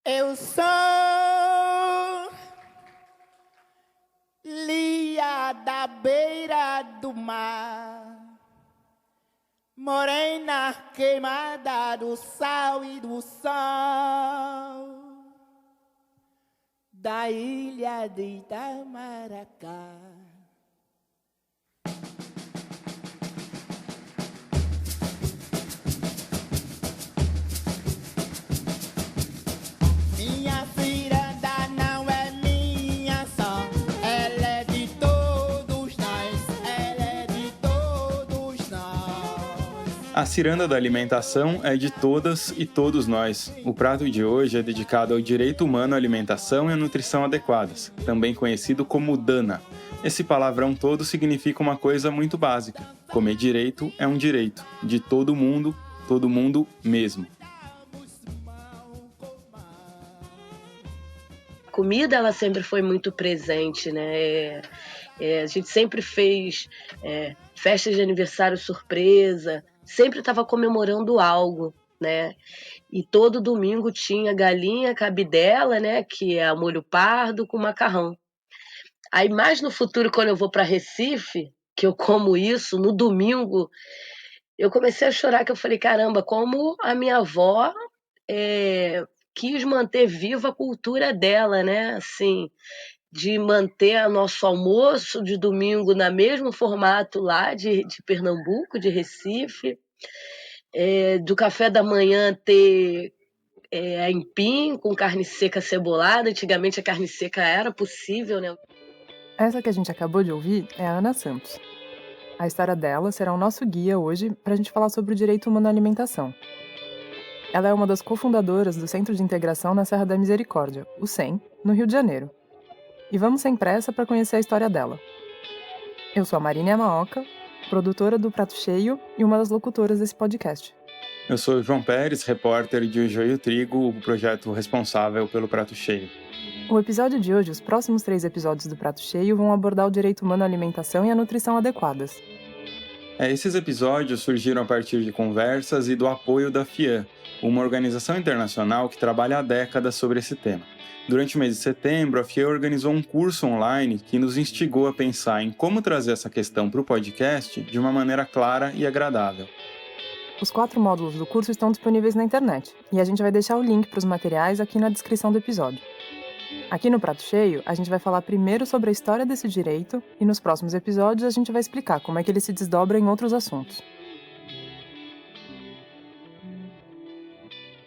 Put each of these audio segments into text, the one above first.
Eu sou Lia da beira do mar, morena queimada do sal e do sol, da ilha de Itamaracá. Minha ciranda não é minha só, ela é de todos nós, ela é de todos nós. A ciranda da alimentação é de todas e todos nós. O prato de hoje é dedicado ao direito humano à alimentação e à nutrição adequadas, também conhecido como DANA. Esse palavrão todo significa uma coisa muito básica. Comer direito é um direito, de todo mundo mesmo. A comida, ela sempre foi muito presente, né? A gente sempre fez festas de aniversário surpresa, sempre estava comemorando algo, né? E todo domingo tinha galinha cabidela, né? Que é a molho pardo com macarrão. Aí mais no futuro, quando eu vou para Recife, que eu como isso, no domingo, eu comecei a chorar, que eu falei, caramba, como a minha avó quis manter viva a cultura dela, né? Assim, de manter o nosso almoço de domingo no mesmo formato lá de Pernambuco, de Recife, do café da manhã ter aipim com carne seca cebolada. Antigamente a carne seca era possível, né? Essa que a gente acabou de ouvir é a Ana Santos. A história dela será o nosso guia hoje para a gente falar sobre o direito humano à alimentação. Ela é uma das cofundadoras do Centro de Integração na Serra da Misericórdia, o CEM, no Rio de Janeiro. E vamos sem pressa para conhecer a história dela. Eu sou a Marina Yamaoka, produtora do Prato Cheio e uma das locutoras desse podcast. Eu sou o João Pérez, repórter de O Joio e o Trigo, o projeto responsável pelo Prato Cheio. O episódio de hoje, os próximos 3 episódios do Prato Cheio vão abordar o direito humano à alimentação e à nutrição adequadas. Esses episódios surgiram a partir de conversas e do apoio da FIAN, uma organização internacional que trabalha há décadas sobre esse tema. Durante o mês de setembro, a FIAN organizou um curso online que nos instigou a pensar em como trazer essa questão para o podcast de uma maneira clara e agradável. Os 4 módulos do curso estão disponíveis na internet, e a gente vai deixar o link para os materiais aqui na descrição do episódio. Aqui no Prato Cheio, a gente vai falar primeiro sobre a história desse direito e nos próximos episódios a gente vai explicar como é que ele se desdobra em outros assuntos.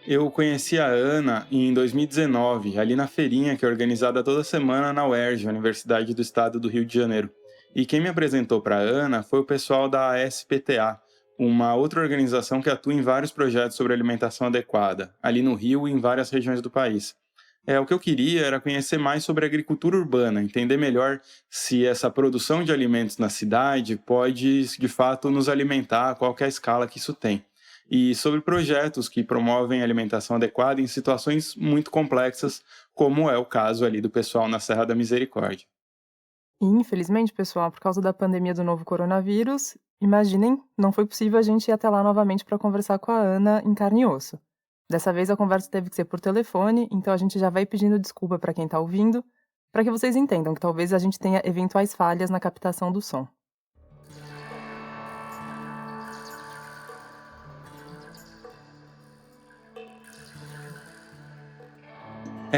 Eu conheci a Ana em 2019, ali na feirinha que é organizada toda semana na UERJ, Universidade do Estado do Rio de Janeiro. E quem me apresentou para a Ana foi o pessoal da SPTA, uma outra organização que atua em vários projetos sobre alimentação adequada, ali no Rio e em várias regiões do país. O que eu queria era conhecer mais sobre a agricultura urbana, entender melhor se essa produção de alimentos na cidade pode, de fato, nos alimentar, qual que é a escala que isso tem. E sobre projetos que promovem alimentação adequada em situações muito complexas, como é o caso ali do pessoal na Serra da Misericórdia. E, infelizmente, pessoal, por causa da pandemia do novo coronavírus, imaginem, não foi possível a gente ir até lá novamente para conversar com a Ana em carne e osso. Dessa vez a conversa teve que ser por telefone, então a gente já vai pedindo desculpa para quem está ouvindo, para que vocês entendam que talvez a gente tenha eventuais falhas na captação do som.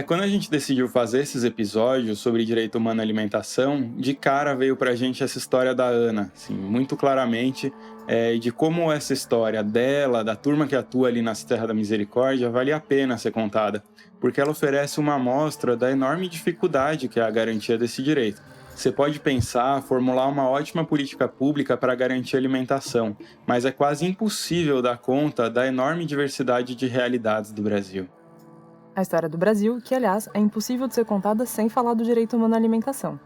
Quando a gente decidiu fazer esses episódios sobre direito humano à alimentação, de cara veio pra gente essa história da Ana, assim, muito claramente, de como essa história dela, da turma que atua ali na Serra da Misericórdia, vale a pena ser contada, porque ela oferece uma amostra da enorme dificuldade que é a garantia desse direito. Você pode pensar, formular uma ótima política pública para garantir a alimentação, mas é quase impossível dar conta da enorme diversidade de realidades do Brasil. A história do Brasil, que, aliás, é impossível de ser contada sem falar do direito humano à alimentação.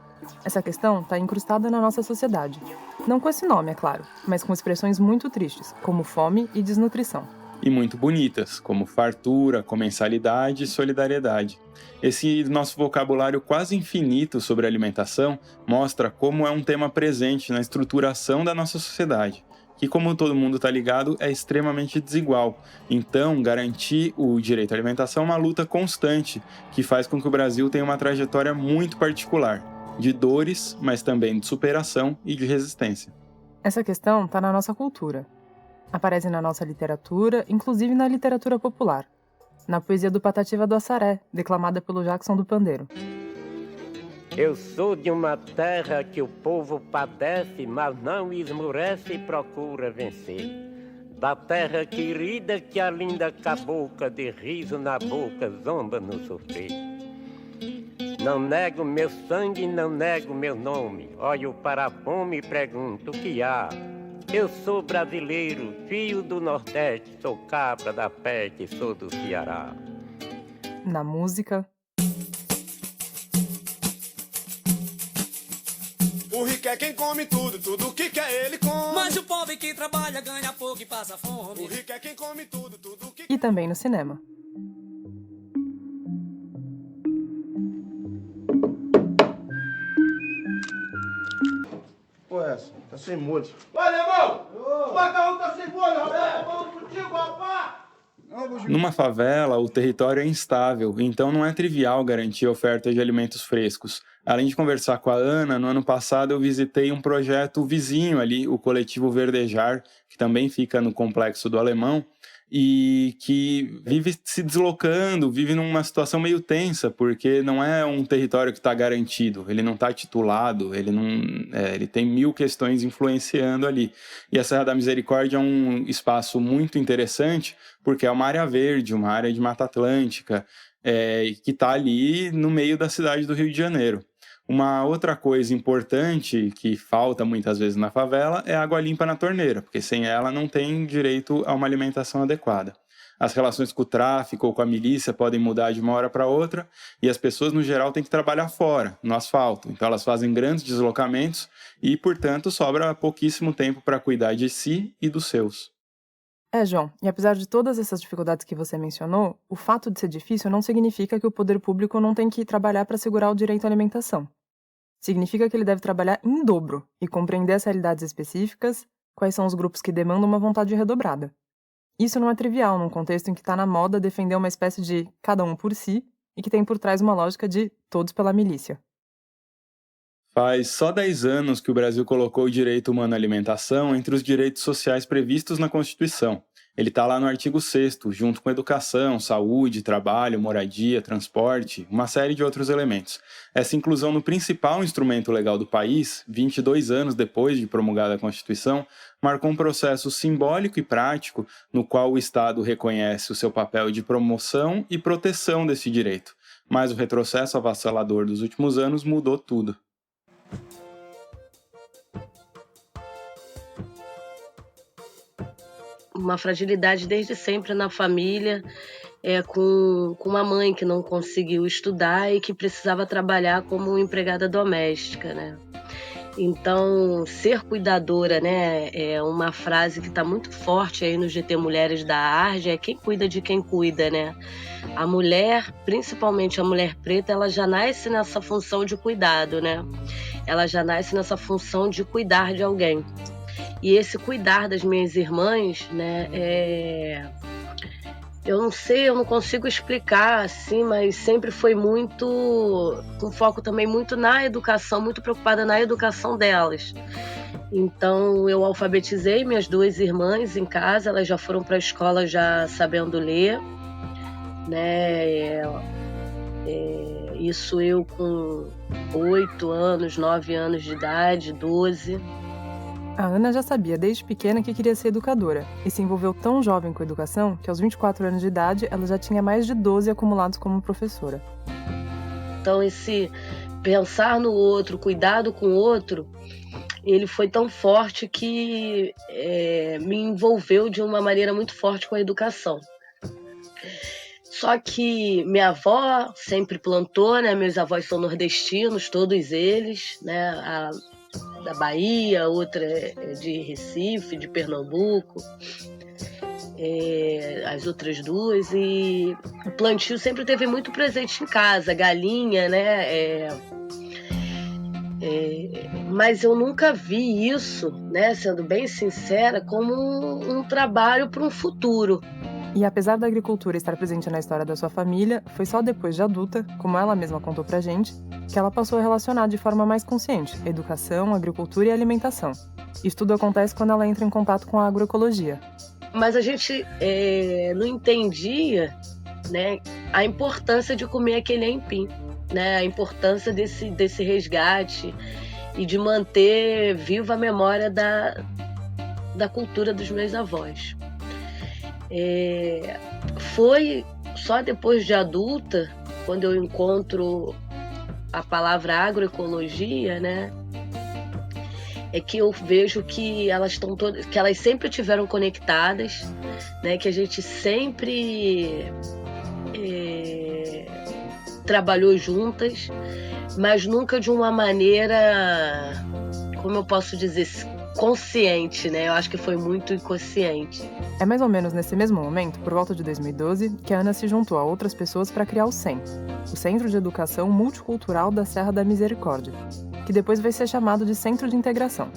Essa questão está incrustada na nossa sociedade. Não com esse nome, é claro, mas com expressões muito tristes, como fome e desnutrição. E muito bonitas, como fartura, comensalidade e solidariedade. Esse nosso vocabulário quase infinito sobre alimentação mostra como é um tema presente na estruturação da nossa sociedade, que, como todo mundo está ligado, é extremamente desigual. Então, garantir o direito à alimentação é uma luta constante, que faz com que o Brasil tenha uma trajetória muito particular, de dores, mas também de superação e de resistência. Essa questão está na nossa cultura. Aparece na nossa literatura, inclusive na literatura popular. Na poesia do Patativa do Assaré, declamada pelo Jackson do Pandeiro. Eu sou de uma terra que o povo padece, mas não esmorece e procura vencer. Da terra querida que a linda cabocla, de riso na boca, zomba no sofrer. Não nego meu sangue, não nego meu nome. Olho para a fome e pergunto o que há. Eu sou brasileiro, filho do Nordeste, sou cabra da peste, sou do Ceará. Na música... O rico é quem come tudo, tudo que quer ele come. Mas o pobre que trabalha ganha pouco e passa fome. O rico é quem come tudo, tudo que E também no cinema. Pô, essa? Tá sem molho. Olha, irmão! O macarrão tá sem molho, rapaz! Vamos contigo, rapaz! Numa favela, o território é instável, então não é trivial garantir a oferta de alimentos frescos. Além de conversar com a Ana, no ano passado eu visitei um projeto vizinho ali, o Coletivo Verdejar, que também fica no Complexo do Alemão, e que vive se deslocando, vive numa situação meio tensa, porque não é um território que está garantido, ele não está titulado, ele tem 1000 questões influenciando ali. E a Serra da Misericórdia é um espaço muito interessante, porque é uma área verde, uma área de Mata Atlântica, que está ali no meio da cidade do Rio de Janeiro. Uma outra coisa importante que falta muitas vezes na favela é água limpa na torneira, porque sem ela não tem direito a uma alimentação adequada. As relações com o tráfico ou com a milícia podem mudar de uma hora para outra e as pessoas, no geral, têm que trabalhar fora, no asfalto. Então elas fazem grandes deslocamentos e, portanto, sobra pouquíssimo tempo para cuidar de si e dos seus. João, e apesar de todas essas dificuldades que você mencionou, o fato de ser difícil não significa que o poder público não tem que trabalhar para assegurar o direito à alimentação. Significa que ele deve trabalhar em dobro e compreender as realidades específicas, quais são os grupos que demandam uma vontade redobrada. Isso não é trivial num contexto em que está na moda defender uma espécie de cada um por si e que tem por trás uma lógica de todos pela milícia. Faz só 10 anos que o Brasil colocou o direito humano à alimentação entre os direitos sociais previstos na Constituição. Ele está lá no artigo 6º, junto com educação, saúde, trabalho, moradia, transporte, uma série de outros elementos. Essa inclusão no principal instrumento legal do país, 22 anos depois de promulgada a Constituição, marcou um processo simbólico e prático no qual o Estado reconhece o seu papel de promoção e proteção desse direito. Mas o retrocesso avassalador dos últimos anos mudou tudo. Uma fragilidade desde sempre na família, com uma mãe que não conseguiu estudar e que precisava trabalhar como empregada doméstica, né? Então, ser cuidadora, né, é uma frase que está muito forte aí no GT Mulheres da ARJ, é quem cuida de quem cuida, né? A mulher, principalmente a mulher preta, ela já nasce nessa função de cuidado, né? Ela já nasce nessa função de cuidar de alguém. E esse cuidar das minhas irmãs, né, eu não sei, eu não consigo explicar assim, mas sempre foi muito, com foco também muito na educação, muito preocupada na educação delas. Então eu alfabetizei minhas 2 irmãs em casa, elas já foram para a escola já sabendo ler, né? Isso eu com 8 anos, 9 anos de idade, 12. A Ana já sabia desde pequena que queria ser educadora e se envolveu tão jovem com a educação que aos 24 anos de idade ela já tinha mais de 12 acumulados como professora. Então esse pensar no outro, cuidado com o outro, ele foi tão forte que me envolveu de uma maneira muito forte com a educação. Só que minha avó sempre plantou, né? Meus avós são nordestinos, todos eles, né? Da Bahia, outra é de Recife, de Pernambuco, as outras 2, e o plantio sempre teve muito presente em casa, galinha, né? Mas eu nunca vi isso, né, sendo bem sincera, como um trabalho para um futuro. E apesar da agricultura estar presente na história da sua família, foi só depois de adulta, como ela mesma contou pra gente, que ela passou a relacionar de forma mais consciente educação, agricultura e alimentação. Isso tudo acontece quando ela entra em contato com a agroecologia. Mas a gente não entendia, né, a importância de comer aquele aipim, né, a importância desse resgate e de manter viva a memória da cultura dos meus avós. Foi só depois de adulta, quando eu encontro a palavra agroecologia, né, é que eu vejo que elas que elas sempre tiveram conectadas, né, que a gente sempre trabalhou juntas, mas nunca de uma maneira, como eu posso dizer, consciente, né? Eu acho que foi muito inconsciente. É mais ou menos nesse mesmo momento, por volta de 2012, que a Ana se juntou a outras pessoas para criar o CEM, o Centro de Educação Multicultural da Serra da Misericórdia, que depois vai ser chamado de Centro de Integração.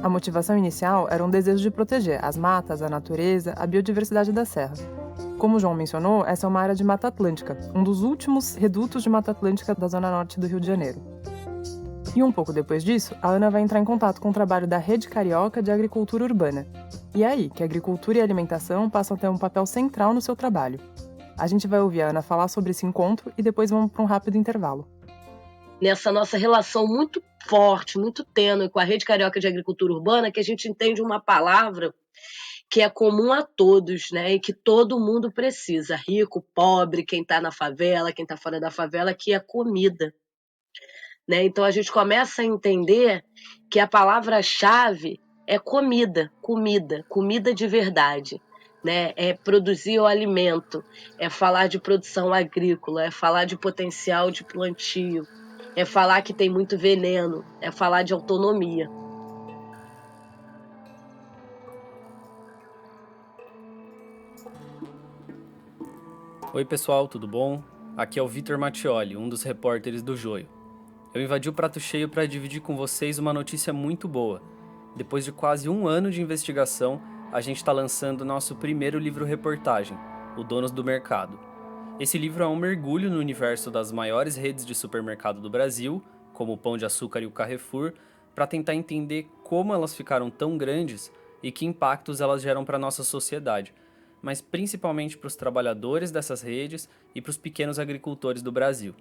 A motivação inicial era um desejo de proteger as matas, a natureza, a biodiversidade da serra. Como o João mencionou, essa é uma área de Mata Atlântica, um dos últimos redutos de Mata Atlântica da zona norte do Rio de Janeiro. E um pouco depois disso, a Ana vai entrar em contato com o trabalho da Rede Carioca de Agricultura Urbana. E é aí que a agricultura e a alimentação passam a ter um papel central no seu trabalho. A gente vai ouvir a Ana falar sobre esse encontro e depois vamos para um rápido intervalo. Nessa nossa relação muito forte, muito tênue com a Rede Carioca de Agricultura Urbana, que a gente entende uma palavra que é comum a todos, né? E que todo mundo precisa, rico, pobre, quem está na favela, quem está fora da favela, que é comida. Né? Então a gente começa a entender que a palavra-chave é comida, comida de verdade. Né? É produzir o alimento, é falar de produção agrícola, é falar de potencial de plantio, é falar que tem muito veneno, é falar de autonomia. Oi pessoal, tudo bom? Aqui é o Vitor Mattioli, um dos repórteres do Joio. Eu invadi o prato cheio para dividir com vocês uma notícia muito boa. Depois de quase 1 ano de investigação, a gente está lançando nosso primeiro livro-reportagem, O Donos do Mercado. Esse livro é um mergulho no universo das maiores redes de supermercado do Brasil, como o Pão de Açúcar e o Carrefour, para tentar entender como elas ficaram tão grandes e que impactos elas geram para a nossa sociedade, mas principalmente para os trabalhadores dessas redes e para os pequenos agricultores do Brasil.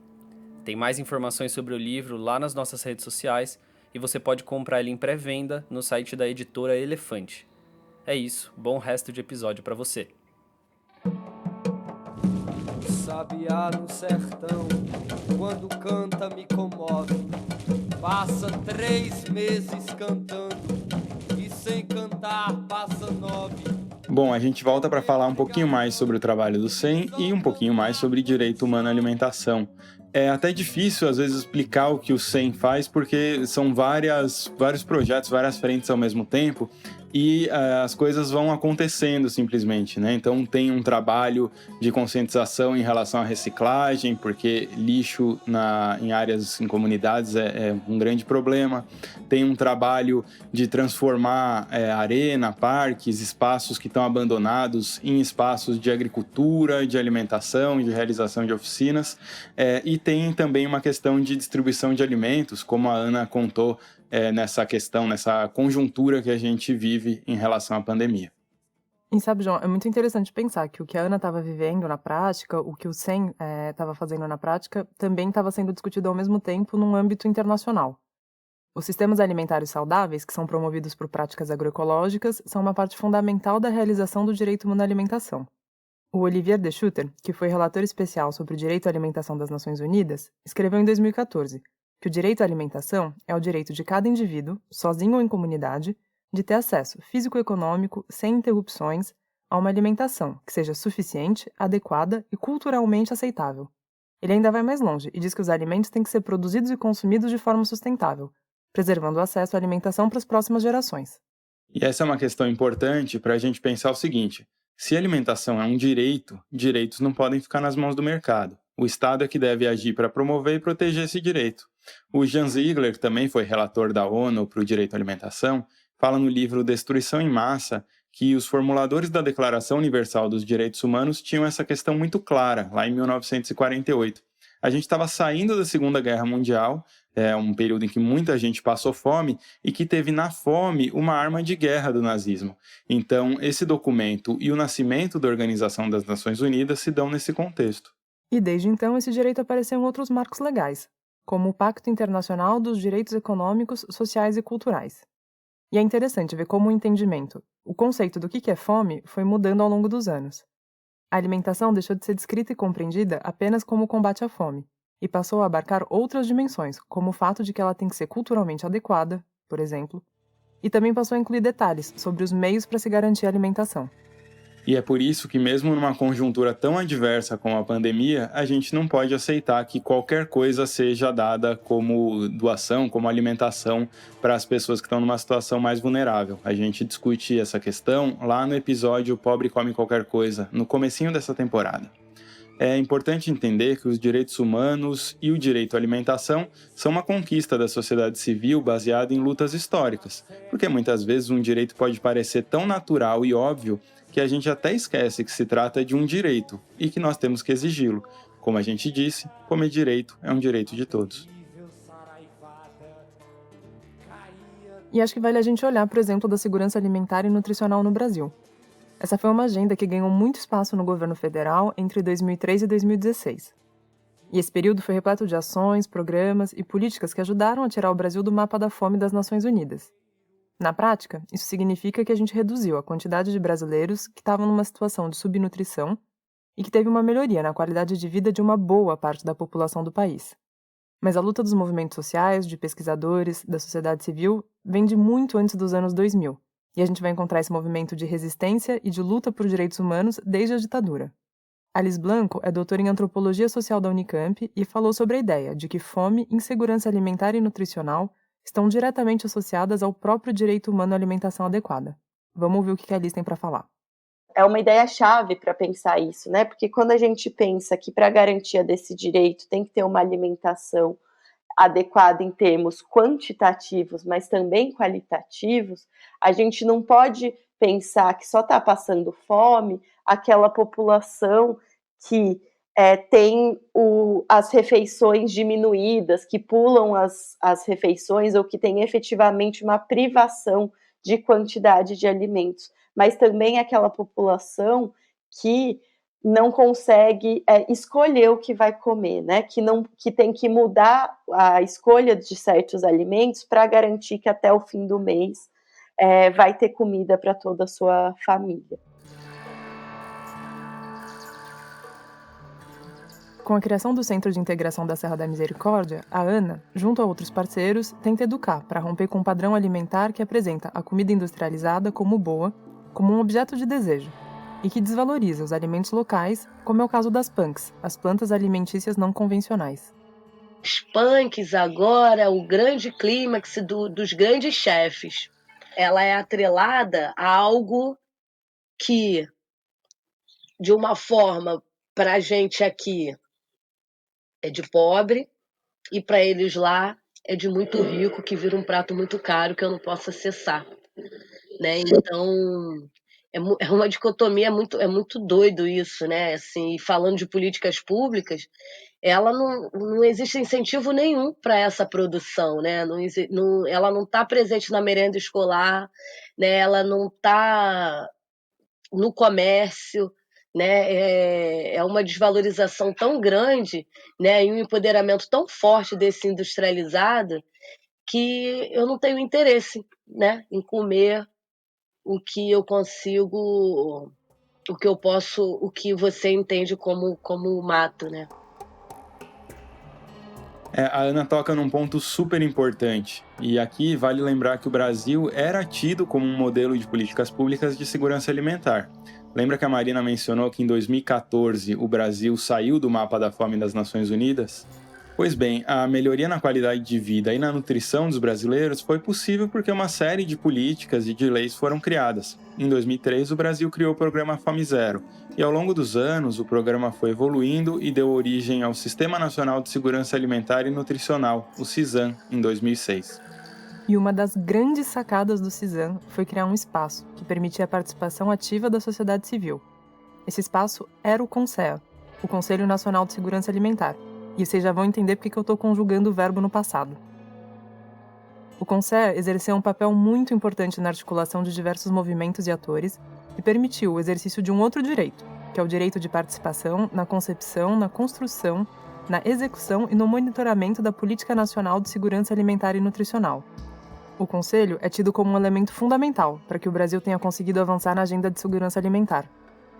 Tem mais informações sobre o livro lá nas nossas redes sociais e você pode comprar ele em pré-venda no site da editora Elefante. É isso, bom resto de episódio para você. Sabiá no sertão, quando canta me comove. Passa 3 meses cantando e sem cantar passa 9. Bom, a gente volta para falar um pouquinho mais sobre o trabalho do CEM e um pouquinho mais sobre direito humano à alimentação. É até difícil, às vezes, explicar o que o CEM faz, porque são vários projetos, várias frentes ao mesmo tempo, e as coisas vão acontecendo simplesmente, né? Então tem um trabalho de conscientização em relação à reciclagem, porque lixo em áreas, em comunidades é um grande problema. Tem um trabalho de transformar arena, parques, espaços que estão abandonados em espaços de agricultura, de alimentação, de realização de oficinas. E tem também uma questão de distribuição de alimentos, como a Ana contou, nessa questão, nessa conjuntura que a gente vive em relação à pandemia. E sabe, João, é muito interessante pensar que o que a Ana estava vivendo na prática, o que o CEM estava fazendo na prática, também estava sendo discutido ao mesmo tempo num âmbito internacional. Os sistemas alimentares saudáveis, que são promovidos por práticas agroecológicas, são uma parte fundamental da realização do direito humano à alimentação. O Olivier de Schutter, que foi relator especial sobre o direito à alimentação das Nações Unidas, escreveu em 2014 que o direito à alimentação é o direito de cada indivíduo, sozinho ou em comunidade, de ter acesso físico-econômico, sem interrupções, a uma alimentação que seja suficiente, adequada e culturalmente aceitável. Ele ainda vai mais longe e diz que os alimentos têm que ser produzidos e consumidos de forma sustentável, preservando o acesso à alimentação para as próximas gerações. E essa é uma questão importante para a gente pensar o seguinte: se a alimentação é um direito, direitos não podem ficar nas mãos do mercado. O Estado é que deve agir para promover e proteger esse direito. O Jan Ziegler, que também foi relator da ONU para o direito à alimentação, fala no livro Destruição em Massa que os formuladores da Declaração Universal dos Direitos Humanos tinham essa questão muito clara, lá em 1948. A gente estava saindo da Segunda Guerra Mundial, um período em que muita gente passou fome e que teve na fome uma arma de guerra do nazismo. Então, esse documento e o nascimento da Organização das Nações Unidas se dão nesse contexto. E desde então esse direito apareceu em outros marcos legais, como o Pacto Internacional dos Direitos Econômicos, Sociais e Culturais. E é interessante ver como o entendimento, o conceito do que é fome, foi mudando ao longo dos anos. A alimentação deixou de ser descrita e compreendida apenas como o combate à fome, e passou a abarcar outras dimensões, como o fato de que ela tem que ser culturalmente adequada, por exemplo, e também passou a incluir detalhes sobre os meios para se garantir a alimentação. E é por isso que, mesmo numa conjuntura tão adversa como a pandemia, a gente não pode aceitar que qualquer coisa seja dada como doação, como alimentação para as pessoas que estão numa situação mais vulnerável. A gente discute essa questão lá no episódio Pobre Come Qualquer Coisa, no comecinho dessa temporada. É importante entender que os direitos humanos e o direito à alimentação são uma conquista da sociedade civil baseada em lutas históricas, porque muitas vezes um direito pode parecer tão natural e óbvio que a gente até esquece que se trata de um direito e que nós temos que exigi-lo. Como a gente disse, comer direito é um direito de todos. E acho que vale a gente olhar, por exemplo, da segurança alimentar e nutricional no Brasil. Essa foi uma agenda que ganhou muito espaço no governo federal entre 2003 e 2016. E esse período foi repleto de ações, programas e políticas que ajudaram a tirar o Brasil do mapa da fome das Nações Unidas. Na prática, isso significa que a gente reduziu a quantidade de brasileiros que estavam numa situação de subnutrição e que teve uma melhoria na qualidade de vida de uma boa parte da população do país. Mas a luta dos movimentos sociais, de pesquisadores, da sociedade civil, vem de muito antes dos anos 2000. E a gente vai encontrar esse movimento de resistência e de luta por direitos humanos desde a ditadura. Alice Blanco é doutora em Antropologia Social da Unicamp e falou sobre a ideia de que fome, insegurança alimentar e nutricional estão diretamente associadas ao próprio direito humano à alimentação adequada. Vamos ouvir o que a Alice tem para falar. É uma ideia-chave para pensar isso, né? Porque quando a gente pensa que para a garantia desse direito tem que ter uma alimentação adequada em termos quantitativos, mas também qualitativos, a gente não pode pensar que só está passando fome aquela população que tem as refeições diminuídas, que pulam as refeições ou que tem efetivamente uma privação de quantidade de alimentos, mas também aquela população que não consegue escolher o que vai comer, né? Que tem que mudar a escolha de certos alimentos para garantir que até o fim do mês vai ter comida para toda a sua família. Com a criação do Centro de Integração da Serra da Misericórdia, a ANA, junto a outros parceiros, tenta educar para romper com um padrão alimentar que apresenta a comida industrializada como boa, como um objeto de desejo, e que desvaloriza os alimentos locais, como é o caso das punks, as plantas alimentícias não convencionais. Os punks agora, o grande clímax dos grandes chefes. Ela é atrelada a algo que, de uma forma, para a gente aqui, é de pobre, e para eles lá é de muito rico, que vira um prato muito caro que eu não posso acessar. Né? Então, é uma dicotomia, é muito doido isso, né? Assim, falando de políticas públicas, ela não existe incentivo nenhum para essa produção, né? Ela não está presente na merenda escolar, né? Ela não está no comércio, né? É uma desvalorização tão grande, né? E um empoderamento tão forte desse industrializado que eu não tenho interesse, né? Em comer o que eu consigo, o que eu posso, o que você entende como mato, né? A Ana toca num ponto super importante, e aqui vale lembrar que o Brasil era tido como um modelo de políticas públicas de segurança alimentar. Lembra que a Marina mencionou que em 2014 o Brasil saiu do mapa da fome das Nações Unidas? Pois bem, a melhoria na qualidade de vida e na nutrição dos brasileiros foi possível porque uma série de políticas e de leis foram criadas. Em 2003, o Brasil criou o programa Fome Zero, e ao longo dos anos o programa foi evoluindo e deu origem ao Sistema Nacional de Segurança Alimentar e Nutricional, o SISAN, em 2006. E uma das grandes sacadas do SISAN foi criar um espaço que permitia a participação ativa da sociedade civil. Esse espaço era o CONSEA, o Conselho Nacional de Segurança Alimentar. E vocês já vão entender porque eu estou conjugando o verbo no passado. O CONSEA exerceu um papel muito importante na articulação de diversos movimentos e atores e permitiu o exercício de um outro direito, que é o direito de participação na concepção, na construção, na execução e no monitoramento da Política Nacional de Segurança Alimentar e Nutricional. O Conselho é tido como um elemento fundamental para que o Brasil tenha conseguido avançar na agenda de segurança alimentar.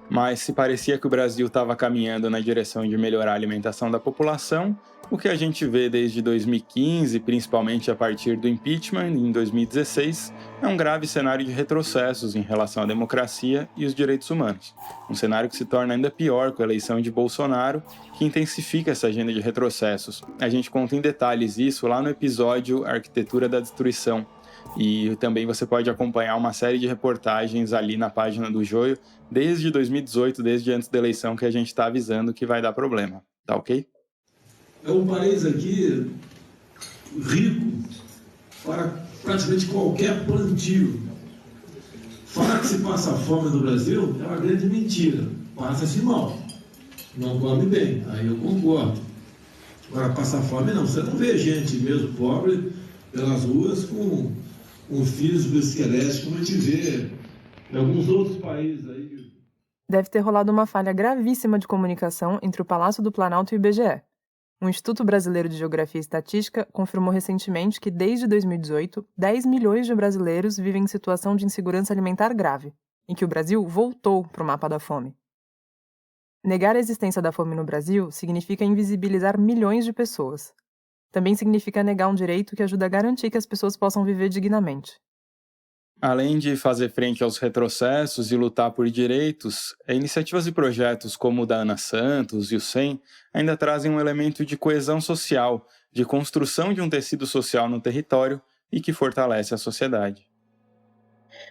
Mas se parecia que o Brasil estava caminhando na direção de melhorar a alimentação da população, o que a gente vê desde 2015, principalmente a partir do impeachment em 2016, é um grave cenário de retrocessos em relação à democracia e os direitos humanos. Um cenário que se torna ainda pior com a eleição de Bolsonaro, que intensifica essa agenda de retrocessos. A gente conta em detalhes isso lá no episódio Arquitetura da Destruição. E também você pode acompanhar uma série de reportagens ali na página do Joio, desde 2018, desde antes da eleição, que a gente está avisando que vai dar problema. Tá ok? É um país aqui rico para praticamente qualquer plantio. Falar que se passa fome no Brasil é uma grande mentira. Passa-se mal. Não come bem. Aí eu concordo. Agora, passar fome não. Você não vê gente mesmo pobre pelas ruas com um físico esquelético como a gente vê em alguns outros países aí. Deve ter rolado uma falha gravíssima de comunicação entre o Palácio do Planalto e o IBGE. O Instituto Brasileiro de Geografia e Estatística confirmou recentemente que, desde 2018, 10 milhões de brasileiros vivem em situação de insegurança alimentar grave, e que o Brasil voltou para o mapa da fome. Negar a existência da fome no Brasil significa invisibilizar milhões de pessoas. Também significa negar um direito que ajuda a garantir que as pessoas possam viver dignamente. Além de fazer frente aos retrocessos e lutar por direitos, iniciativas e projetos como o da Ana Santos e o SEM ainda trazem um elemento de coesão social, de construção de um tecido social no território e que fortalece a sociedade.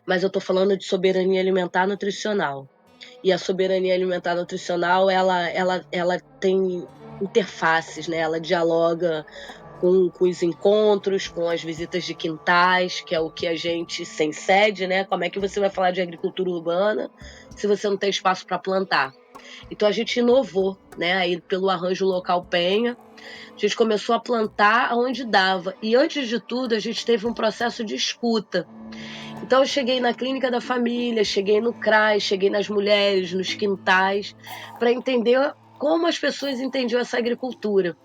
Mas eu estou falando de soberania alimentar nutricional. E a soberania alimentar nutricional, ela tem interfaces, né? Ela dialoga com os encontros, com as visitas de quintais, que é o que a gente sem sede, né? Como é que você vai falar de agricultura urbana se você não tem espaço para plantar? Então a gente inovou, né? Aí pelo Arranjo Local Penha, a gente começou a plantar onde dava. E antes de tudo, a gente teve um processo de escuta. Então eu cheguei na clínica da família, cheguei no CRAS, cheguei nas mulheres, nos quintais, para entender como as pessoas entendiam essa agricultura.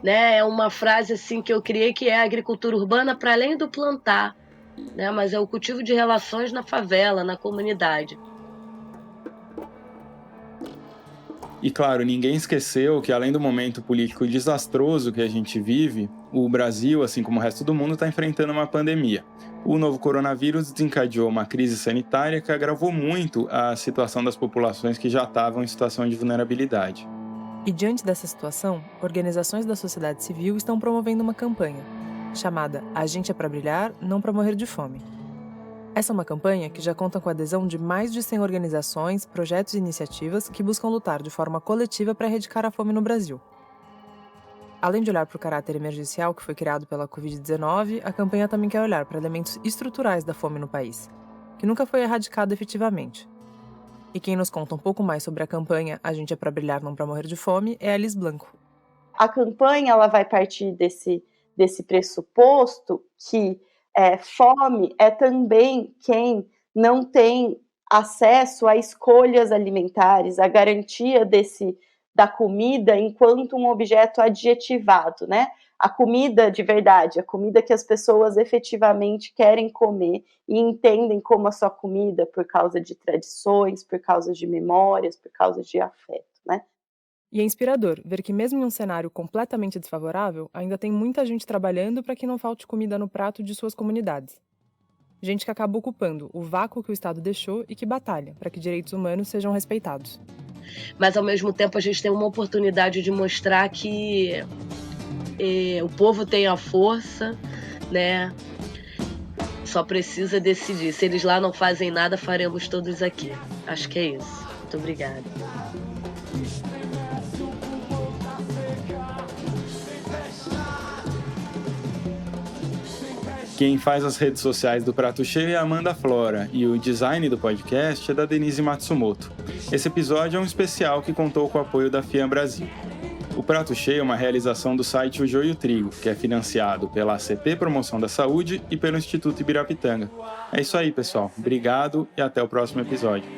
Né? É uma frase assim que eu criei, que é a agricultura urbana para além do plantar, né? Mas é o cultivo de relações na favela, na comunidade. E claro, ninguém esqueceu que além do momento político desastroso que a gente vive, o Brasil, assim como o resto do mundo, está enfrentando uma pandemia. O novo coronavírus desencadeou uma crise sanitária que agravou muito a situação das populações que já estavam em situação de vulnerabilidade. E diante dessa situação, organizações da sociedade civil estão promovendo uma campanha, chamada A Gente é pra Brilhar, Não Pra Morrer de Fome. Essa é uma campanha que já conta com a adesão de mais de 100 organizações, projetos e iniciativas que buscam lutar de forma coletiva para erradicar a fome no Brasil. Além de olhar para o caráter emergencial que foi criado pela Covid-19, a campanha também quer olhar para elementos estruturais da fome no país, que nunca foi erradicado efetivamente. E quem nos conta um pouco mais sobre a campanha A Gente é pra Brilhar, Não Pra Morrer de Fome é a Liz Blanco. A campanha ela vai partir desse pressuposto que fome é também quem não tem acesso a escolhas alimentares, a garantia da comida enquanto um objeto adjetivado, né? A comida de verdade, a comida que as pessoas efetivamente querem comer e entendem como a sua comida por causa de tradições, por causa de memórias, por causa de afeto, né? E é inspirador ver que mesmo em um cenário completamente desfavorável, ainda tem muita gente trabalhando para que não falte comida no prato de suas comunidades. Gente que acaba ocupando o vácuo que o Estado deixou e que batalha para que direitos humanos sejam respeitados. Mas, ao mesmo tempo, a gente tem uma oportunidade de mostrar que o povo tem a força, né? Só precisa decidir. Se eles lá não fazem nada, faremos todos aqui. Acho que é isso. Muito obrigada. Quem faz as redes sociais do Prato Cheio é a Amanda Flora e o design do podcast é da Denise Matsumoto. Esse episódio é um especial que contou com o apoio da FIAM Brasil. O Prato Cheio é uma realização do site O Joio Trigo, que é financiado pela ACP Promoção da Saúde e pelo Instituto Ibirapitanga. É isso aí, pessoal. Obrigado e até o próximo episódio.